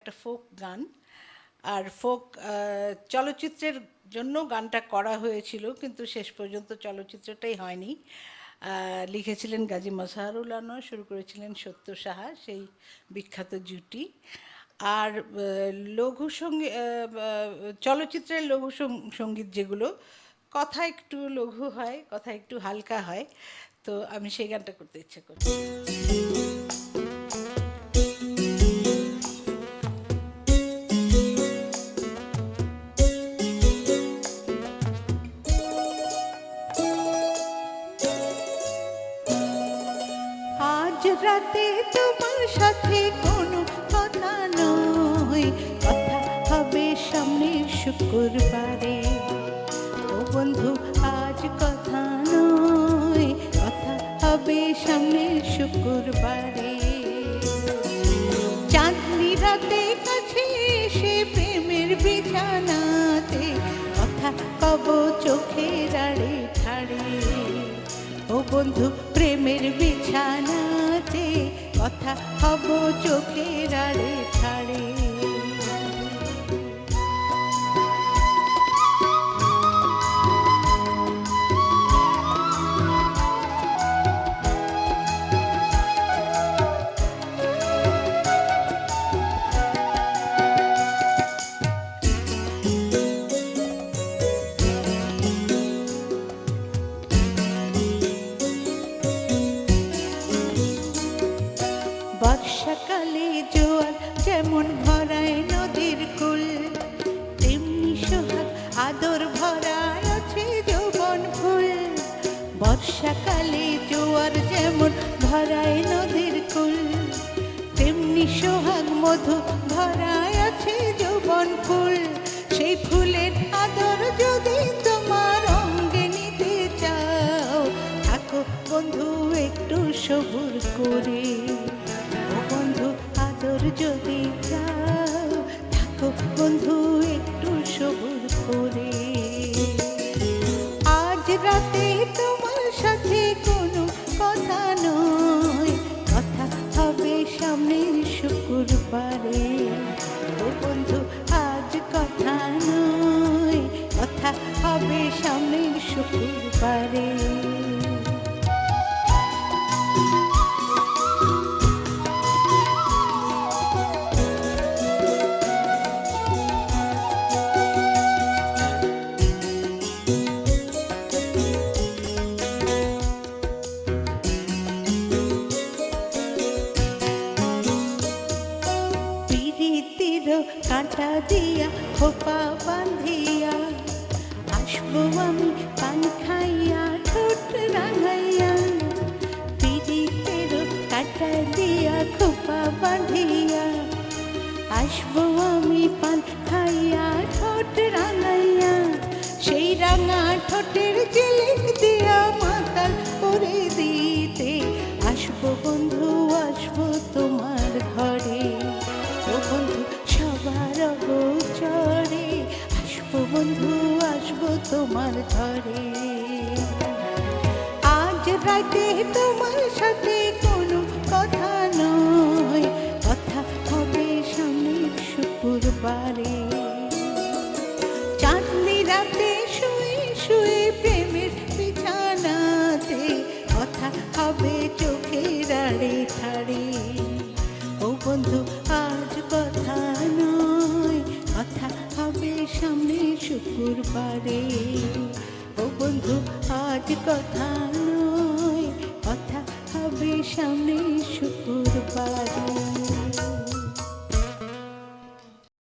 একটা ফোক গান। আর ফোক চলচ্চিত্রের জন্য গানটা করা হয়েছিল, কিন্তু শেষ পর্যন্ত চলচ্চিত্রটাই হয়নি। লিখেছিলেন গাজী মজাহারুল আনোয়ার, শুরু করেছিলেন সত্য সাহা, সেই বিখ্যাত জুটি। আর লঘু সঙ্গীত, চলচ্চিত্রের লঘু সঙ্গীত যেগুলো, কথা একটু লঘু হয়, কথা একটু হালকা হয়, তো আমি সেই গানটা করতে ইচ্ছে করি। আজ রাতে তোমার সাথে কোনো কথা নয়, কথা হবে সামনের শুক্রবারে। ও বন্ধু আজ কথা নয়, কথা হবে সামনের শুক্রবারে। চাঁদনি রাতে কাছে এসে প্রেমের বিছানাতে কথা কব চোখের আড়ে ঠাড়ে। ও বন্ধু প্রেমের বিছানাতে কথা হব চোখের আড়ে ঠাড়ে। বর্ষাকালে জোয়ার যেমন ভরায় নদীর কুল, তেমনি সোহাগ আদর ভরায় আছে যৌবন ফুল। বর্ষাকালে জোয়ার যেমন ভরায় নদীর কুল, তেমনি সোহাগ মধু ভরায় আছে যৌবন ফুল। সেই ফুলের আদর যদি তোমার অঙ্গে নিতে চাও, থাকো বন্ধু একটু সবুর করে। বন্ধু আদর যদি চাও, থাকো বন্ধু একটু সবুর করে। আজ রাতে তোমার সাথে কোনো কথা নয়, কথা হবে সামনের শুক্রবারে। ও বন্ধু আজ কথা নয়, কথা হবে সামনের শুক্রবারে। কাঁটা দিয়া খোপা বাঁধিয়া আসবো আমি পান খাইয়া ঠোঁট রাঙাইয়া। পিড়িতের কাঁটা দিয়া খোপা বাঁধিয়া আসবো আমি পান খাইয়া ঠোঁট রাঙাইয়া। সেই রাঙা ঠোঁটের জিলিক দিয়া মাতাল করে দিতে আসবো বন্ধু, আসবো তোমার ঘরে। ও বন্ধু সবার গোচরে আসবো বন্ধু, আসবো তোমার ঘরে। আজ রাতে তোমার সাথে কোনো কথা নয়, কথা হবে সামনের শুক্রবারে। চাঁদনি রাতে শুয়ে শুয়ে প্রেমের বিছানাতে কথা হবে চোখের আড়ে ঠাড়ে। ও বন্ধু আজ কথা নয়, কথা হবে সামনের শুক্রবারে। ও বন্ধু আজ কথা নয়, কথা হবে সামনের শুক্রবারে।